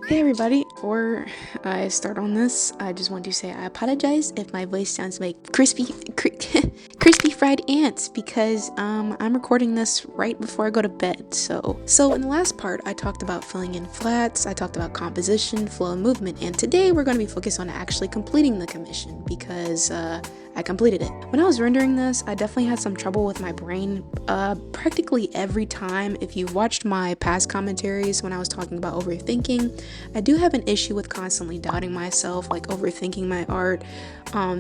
Hey everybody, before I start on this, I just want to say I apologize if my voice sounds like crispy fried ants because I'm recording this right before I go to bed. So in the last part I talked about filling in flats, I talked about composition, flow, and movement, and today we're going to be focused on actually completing the commission because I completed it. When I was rendering this, I definitely had some trouble with my brain practically every time. If you've watched my past commentaries when I was talking about overthinking, I do have an issue with constantly doubting myself, like overthinking my art,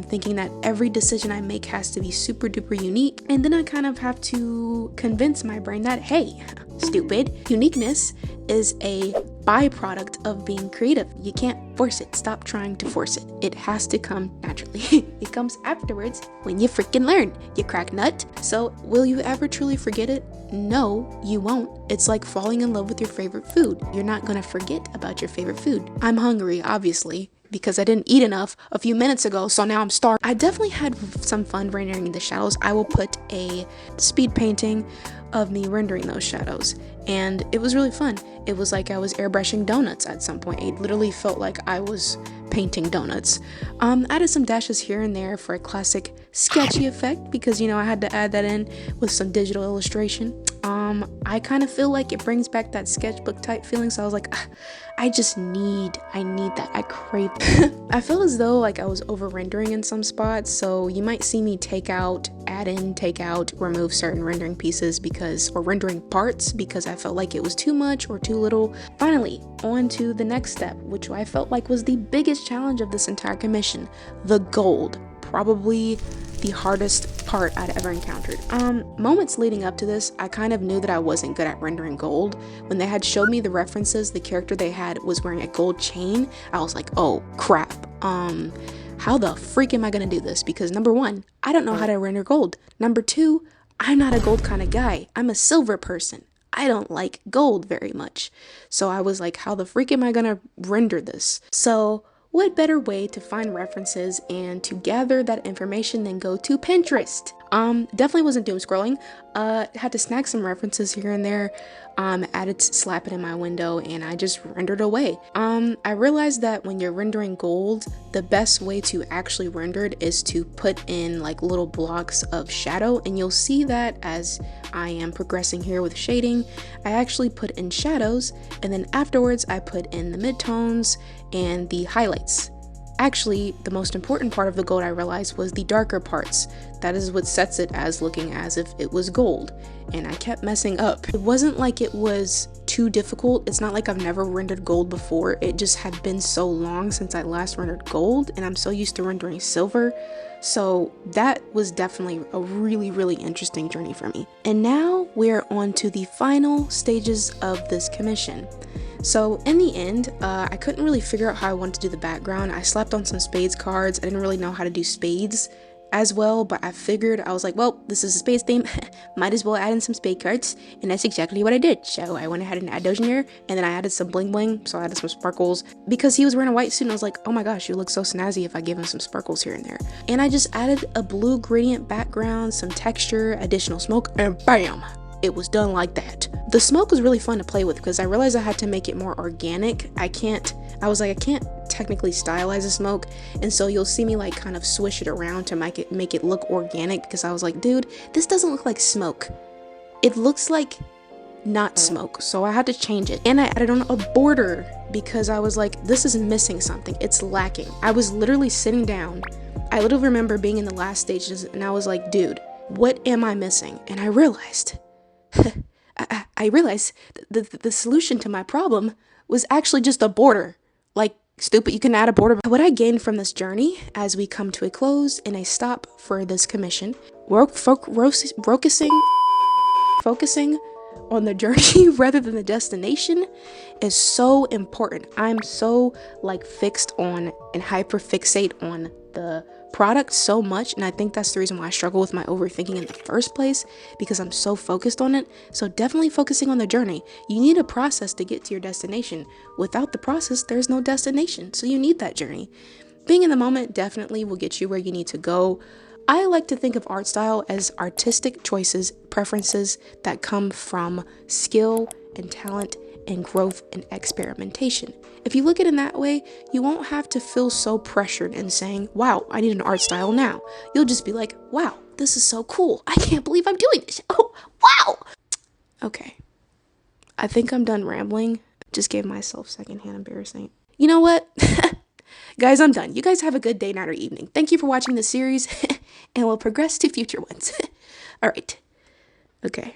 thinking that every decision I make has to be super duper unique, and then I kind of have to convince my brain that, hey, stupid, uniqueness is a byproduct of being creative. You can't force it. Stop trying to force it. It has to come naturally. It comes afterwards when you freaking learn, you crack nut. So will you ever truly forget it? No, you won't. It's like falling in love with your favorite food. You're not gonna forget about your favorite food. I'm hungry, obviously, because I didn't eat enough a few minutes ago, so now I'm starved. I definitely had some fun rendering the shadows. I will put a speed painting of me rendering those shadows, and it was really fun. It was like I was airbrushing donuts at some point. It literally felt like I was painting donuts. I added some dashes here and there for a classic sketchy effect because, you know, I had to add that in with some digital illustration. I kind of feel like it brings back that sketchbook type feeling, so I was like, I need that. I crave it. I feel as though like I was over rendering in some spots, so you might see me take out, add in, take out, remove certain rendering pieces or rendering parts because I felt like it was too much or too little. Finally, on to the next step, which I felt like was the biggest challenge of this entire commission, the gold. Probably the hardest part I'd ever encountered. Moments leading up to this, I kind of knew that I wasn't good at rendering gold. When they had showed me the references, the character they had was wearing a gold chain, I was like, oh crap. How the freak am I gonna do this? Because number one, I don't know how to render gold. Number two, I'm not a gold kind of guy. I'm a silver person. I don't like gold very much. So I was like, how the freak am I gonna render this? So what better way to find references and to gather that information than go to Pinterest? Definitely wasn't doom scrolling. Had to snag some references here and there, added slap it in my window, and I just rendered away. I realized that when you're rendering gold, the best way to actually render it is to put in like little blocks of shadow, and you'll see that as I am progressing here with shading, I actually put in shadows, and then afterwards I put in the midtones and the highlights. Actually, the most important part of the gold I realized was the darker parts. That is what sets it as looking as if it was gold, and I kept messing up. It wasn't like it was too difficult. It's not like I've never rendered gold before. It just had been so long since I last rendered gold, and I'm so used to rendering silver. So that was definitely a really interesting journey for me. And now we're on to the final stages of this commission. So in the end, I couldn't really figure out how I wanted to do the background. I slapped on some spades cards. I didn't really know how to do spades as well, but I was like, well, this is a spades theme. Might as well add in some spade cards, and that's exactly what I did. So I went ahead and added those in here, and then I added some bling bling, so I added some sparkles. Because he was wearing a white suit, and I was like, oh my gosh, you look so snazzy if I give him some sparkles here and there. And I just added a blue gradient background, some texture, additional smoke, and bam! It was done like that. The smoke was really fun to play with because I realized I had to make it more organic. I can't technically stylize the smoke, and so you'll see me like kind of swish it around to make it look organic because I was like, dude, this doesn't look like smoke. It looks like not smoke, so I had to change it. And I added on a border because I was like, this is missing something. It's lacking. I was literally sitting down. I literally remember being in the last stages and I was like, dude, what am I missing? And I realized the solution to my problem was actually just a border. Like, stupid, you can add a border. What I gained from this journey as we come to a close and a stop for this commission, focusing on the journey rather than the destination is so important. I'm so like fixed on and hyper fixate on the product so much, and I think that's the reason why I struggle with my overthinking in the first place, because I'm so focused on it. So definitely focusing on the journey. You need a process to get to your destination. Without the process, there's no destination, so you need that journey. Being in the moment definitely will get you where you need to go. I like to think of art style as artistic choices, preferences that come from skill and talent and growth and experimentation. If you look at it in that way, you won't have to feel so pressured in saying, wow, I need an art style now. You'll just be like, wow, this is so cool. I can't believe I'm doing this. Oh, wow. Okay. I think I'm done rambling. Just gave myself secondhand embarrassing. You know what? Guys, I'm done. You guys have a good day, night, or evening. Thank you for watching this series, and we'll progress to future ones. All right. Okay.